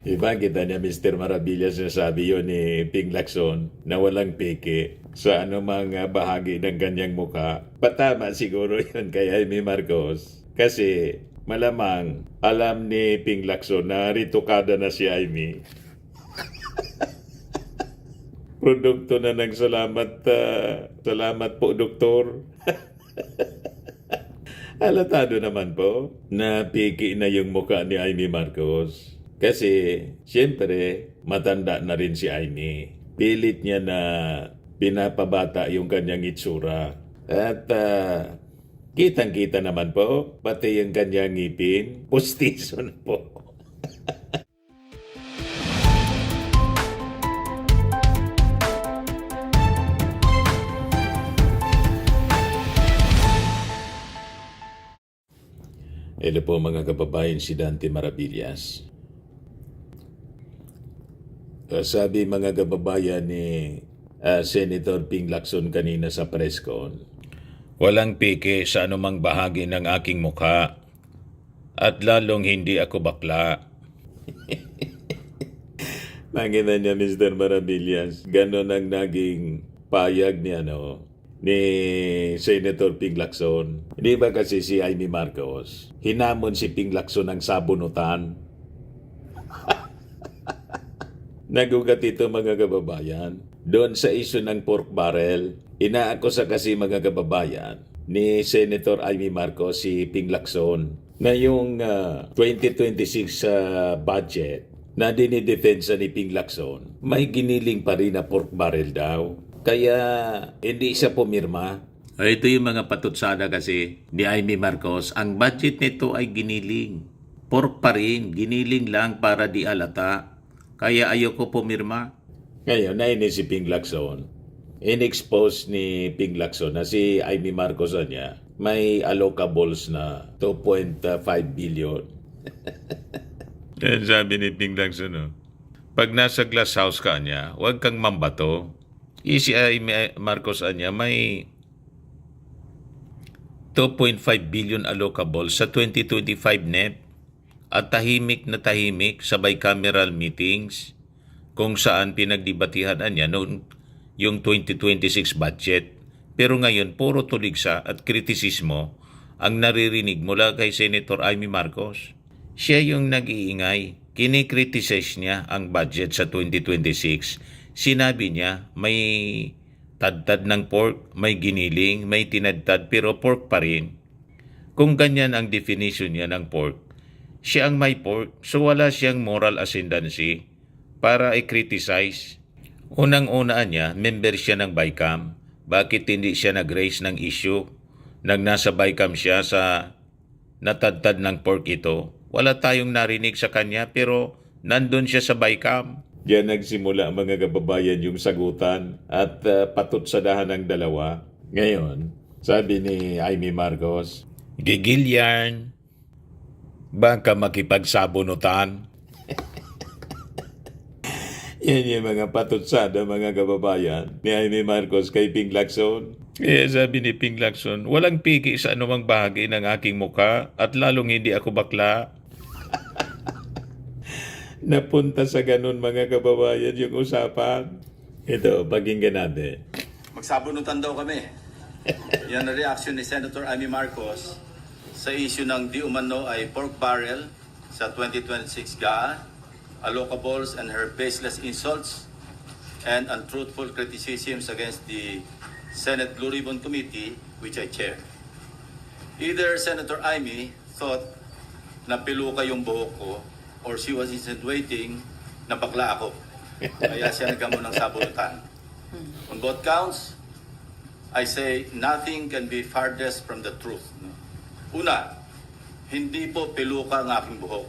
Iba kita niya Mr. Maravillas na sabi yun ni Ping Lacson na walang peke sa anumang bahagi ng kanyang mukha. Patama siguro yun kay Jaime Marcos. Kasi malamang alam ni Ping Lacson na ritukada na si Jaime. Produkto na ng salamat, salamat po doktor. Halatado naman po na piki na yung mukha ni Jaime Marcos. Kasi, siyempre, matanda na rin si Jaime. Pilit niya na pinapabata yung kanyang itsura. At kitang-kita naman po, pati yung kanyang ngipin, pustiso na po. Ito po mga kababayan, si Dante Maravillas. Sabi mga kababayan ni Senator Ping Lacson kanina sa press con, walang peke sa anumang bahagi ng aking mukha at lalong hindi ako bakla. Nakita niya Mr. Maravillas, ganon ang naging payag ni Senator Ping Lacson. Hindi ba kasi si Jaime Marcos, hinamon si Ping Lacson ng sabunutan? Nagugat ito mga kababayan. Doon sa issue ng pork barrel, inaakusa kasi mga kababayan ni Senator Jaime Marcos si Ping Lacson na yung 2026 budget na dinidepensa ni Ping Lacson, may giniling pa rin na pork barrel daw. Kaya hindi siya pumirma. Ito yung mga patutsada kasi ni Jaime Marcos. Ang budget nito ay giniling. Pork pa rin, giniling lang para di alata. Kaya ayoko pumirma. Ngayon, nainis si Ping Lacson. In-expose ni Ping Lacson na si Jaime Marcos niya may allocables na 2.5 billion. Yan sabi ni Ping Lacson, pag nasa glass house ka niya, huwag kang mambato. Si Jaime Marcos niya may 2.5 billion allocables sa 2025 NEP. At tahimik na tahimik sa bicameral meetings kung saan pinagdibatihan niya noong yung 2026 budget. Pero ngayon, puro tuligsa at kritisismo ang naririnig mula kay Senator Jaime Marcos. Siya yung nag-iingay. Kinikritisize niya ang budget sa 2026. Sinabi niya may tadtad ng pork, may giniling, may tinadtad pero pork pa rin. Kung ganyan ang definition niya ng pork, siya ang may pork, so wala siyang moral ascendancy para i-criticize. Unang-una niya, member siya ng BICAM. Bakit hindi siya nag-raise ng issue nang nasa BICAM siya sa natadtad ng pork ito? Wala tayong narinig sa kanya pero nandun siya sa BICAM. Diyan nagsimula mga kababayan yung sagutan at patutsadahan ng dalawa. Ngayon, sabi ni Jaime Marcos, gigil yan. Baka makipagsabunutan. Yan yung mga patutsada mga kababayan ni Jaime Marcos kay Ping Lacson. Kaya sabi ni Ping Lacson, walang piki sa anumang bahagi ng aking mukha at lalong hindi ako bakla. Napunta sa ganun mga kababayan yung usapan. Ito, pakinggan natin. Magsabunutan daw kami. Yan ang reaction ni Senator Jaime Marcos sa issue ng di umano ay pork barrel sa 2026 GAA, allocables and her baseless insults and untruthful criticisms against the Senate Blue Ribbon Committee, which I chair. Either Senator Jaime thought na piluka yung buhok ko or she was insinuating na bakla ako. Kaya siya nagkamon ng sabunutan. On both counts, I say nothing can be farthest from the truth. Una, hindi po piluka ang aking buhok.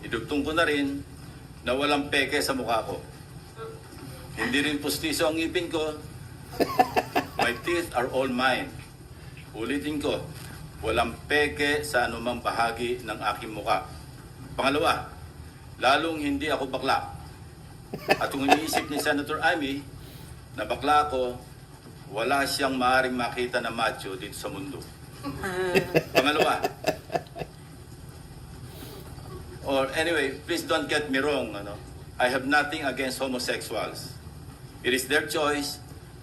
Idugtong ko na rin na walang peke sa mukha ko. Hindi rin pustiso ang ngipin ko. My teeth are all mine. Ulitin ko, walang peke sa anumang bahagi ng aking mukha. Pangalawa, lalong hindi ako bakla. At kung iniisip ni Senator Jaime na bakla ako, wala siyang maaaring makita na macho dito sa mundo. Pangalawa, or anyway, please don't get me wrong, ano? I have nothing against homosexuals. It is their choice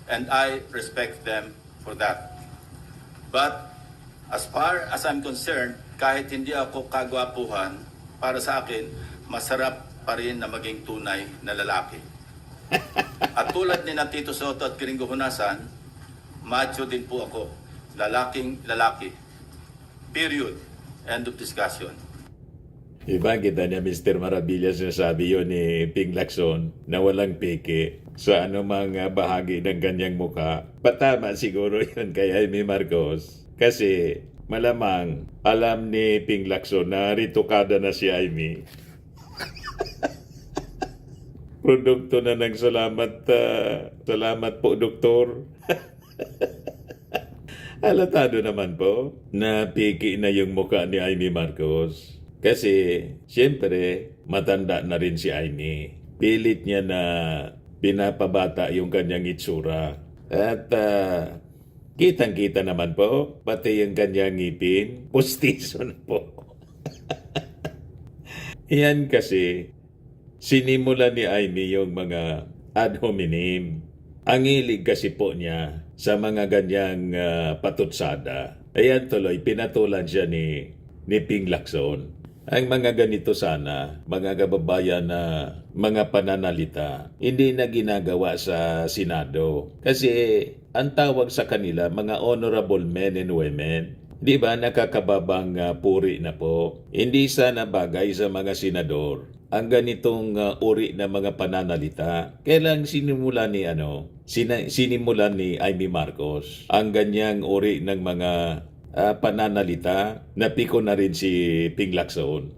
and I respect them for that. But as far as I'm concerned, kahit hindi ako kagwapuhan, para sa akin, masarap pa rin na maging tunay na lalaki. At tulad ni Tito Soto at Kiringo Hunasan, macho din po ako. Lalaking lalaki. Period. End of discussion. Iba, kita niya Mr. Maravillas na sabi yun ni Ping Lacson na walang peke sa anumang bahagi ng kanyang mukha. Patama siguro yun kay Jaime Marcos. Kasi malamang alam ni Ping Lacson na ritukada na si Jaime. Produkto na ng salamat, salamat po, Doktor. Halatado naman po na piki na yung mukha ni Jaime Marcos. Kasi, siyempre, matanda na rin si Jaime. Pilit niya na pinapabata yung kanyang itsura. At kitang-kita naman po, pati yung kanyang ngipin, pustiso na po. Yan kasi, sinimula ni Jaime yung mga ad hominem. Ang hilig kasi po niya sa mga ganyang patutsada. Ayan tuloy, pinatulan siya ni Ping Lacson. Ang mga ganito sana, mga kababayan na mga pananalita, hindi na ginagawa sa Senado. Kasi ang tawag sa kanila, mga honorable men and women. Di ba nakakababang puri na po? Hindi sana bagay sa mga senador ang ganitong uri na mga pananalita. Kailang sinimulan ni Jaime Marcos ang ganyang uri ng mga pananalita. Napiko na rin si Ping Lacson.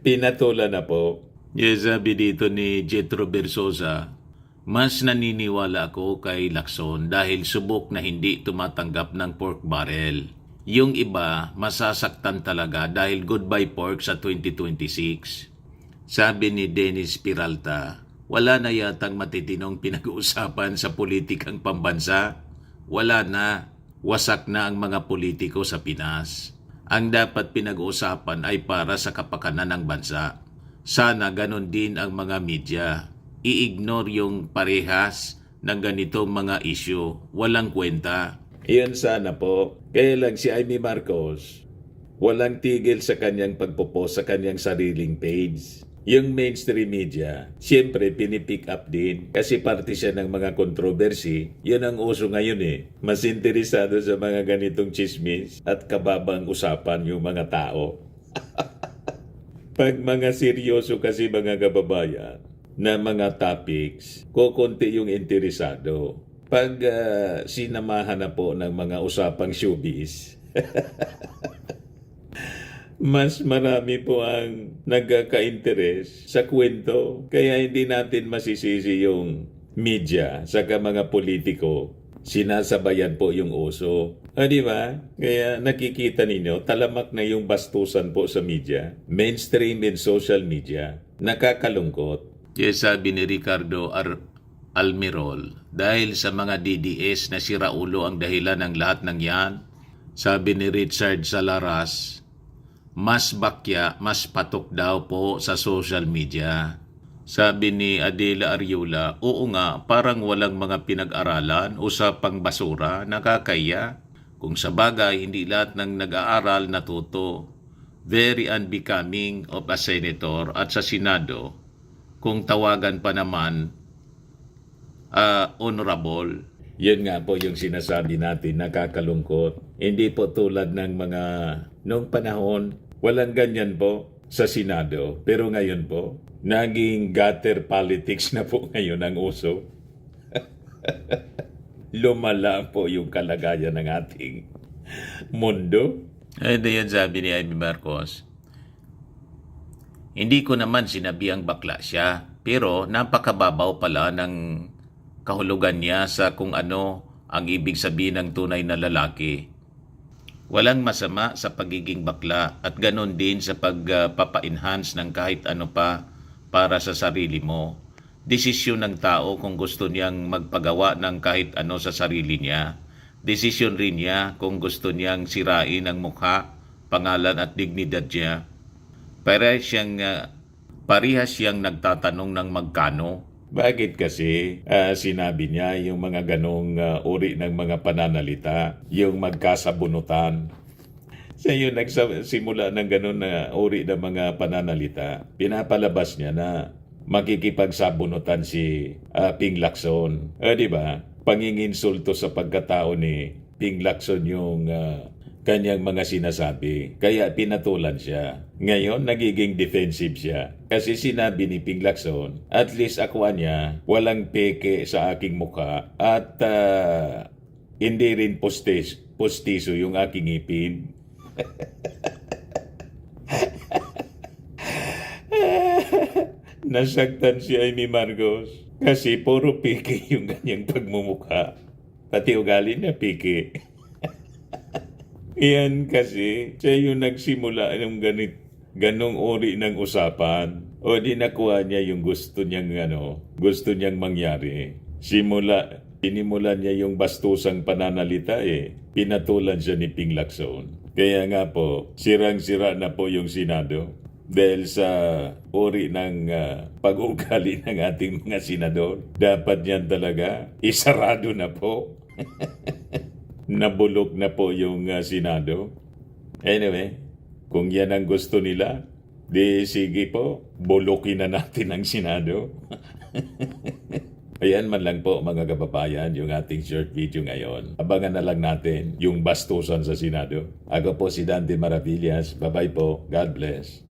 Pinatula na po. Yes, sabi dito ni Jetro Bersosa, mas naniniwala ako kay Lacson dahil subok na hindi tumatanggap ng pork barrel. Yung iba, masasaktan talaga dahil goodbye pork sa 2026. Sabi ni Dennis Peralta, wala na yatang matitinong pinag-uusapan sa politikang pambansa. Wala na. Wasak na ang mga politiko sa Pinas. Ang dapat pinag-uusapan ay para sa kapakanan ng bansa. Sana ganon din ang mga media. I-ignore yung parehas ng ganitong mga issue. Walang kwenta. Iyon sana po. Kaya lang si Jaime Marcos, walang tigil sa kanyang pagpopost sa kanyang sariling page. Yung mainstream media, siyempre pinipick up din kasi parte siya ng mga controversy. Yun ang uso ngayon eh. Mas interesado sa mga ganitong chismis at kababang usapan yung mga tao. Pag mga seryoso kasi mga kababayan na mga topics, kukunti yung interesado. Pag sinamahan na po ng mga usapang showbiz, mas marami po ang nagkaka-interes sa kwento. Kaya hindi natin masisisi yung media saka mga politiko. Sinasabayan po yung uso. Di ba? Kaya nakikita ninyo, talamak na yung bastusan po sa media. Mainstream and social media. Nakakalungkot. Yes, sabi ni Ricardo Almirol, dahil sa mga DDS na si Raulo ang dahilan ng lahat ng yan. Sabi ni Richard Salaras, mas bakya, mas patok daw po sa social media. Sabi ni Adela Ariola, oo nga, parang walang mga pinag-aralan, usapang basura, nakakaya. Kung sa bagay, hindi lahat ng nag-aaral natuto. Very unbecoming of a senator at sa Senado, kung tawagan pa naman, honorable. Yan nga po yung sinasabi natin, nakakalungkot. Hindi po tulad ng mga noong panahon, walang ganyan po sa Senado. Pero ngayon po, naging gutter politics na po ngayon ang uso. Lumala po yung kalagayan ng ating mundo. Ay, yan sabi ni Jaime Marcos. Hindi ko naman sinabihang bakla siya, pero napakababaw pala ng kahulugan niya sa kung ano ang ibig sabihin ng tunay na lalaki. Walang masama sa pagiging bakla at ganon din sa pagpapa-enhance ng kahit ano pa para sa sarili mo. Desisyon ng tao kung gusto niyang magpagawa ng kahit ano sa sarili niya. Desisyon rin niya kung gusto niyang sirain ang mukha, pangalan at dignidad niya. parehas siyang nagtatanong ng magkano. Bakit kasi sinabi niya yung mga ganong uri ng mga pananalita, yung magkasabunutan? Sa iyo nagsimula ng ganon na uri ng mga pananalita, pinapalabas niya na makikipagsabunutan si Ping Lacson. Di ba? Panginginsulto sa pagkatao ni Ping Lacson yung kanyang mga sinasabi. Kaya pinatulan siya. Ngayon, nagiging defensive siya. Kasi sinabi ni Ping Lacson, at least akwa niya, walang peke sa aking mukha at hindi rin postiso yung aking ngipin. Nasaktan si Amy Marcos kasi puro peke yung kanyang pagmumukha. Pati ugali niya peke. Yan kasi, siya yung nagsimula ng ganong uri ng usapan. O di nakuha niya yung gusto niyang mangyari. Sinimulan niya yung bastusang pananalita pinatulan siya ni Ping Lacson. Kaya nga po, sirang-sira na po yung Senado. Dahil sa uri ng pag-ugali ng ating mga senador. Dapat yan talaga, isarado na po. Nabulok na po yung Senado. Anyway, kung yan ang gusto nila, di sige po, bulukin na natin ang Senado. Ayan man lang po mga kababayan yung ating short video ngayon. Abangan na lang natin yung bastusan sa Senado. Ako po si Dante Maravillas. Bye-bye po. God bless.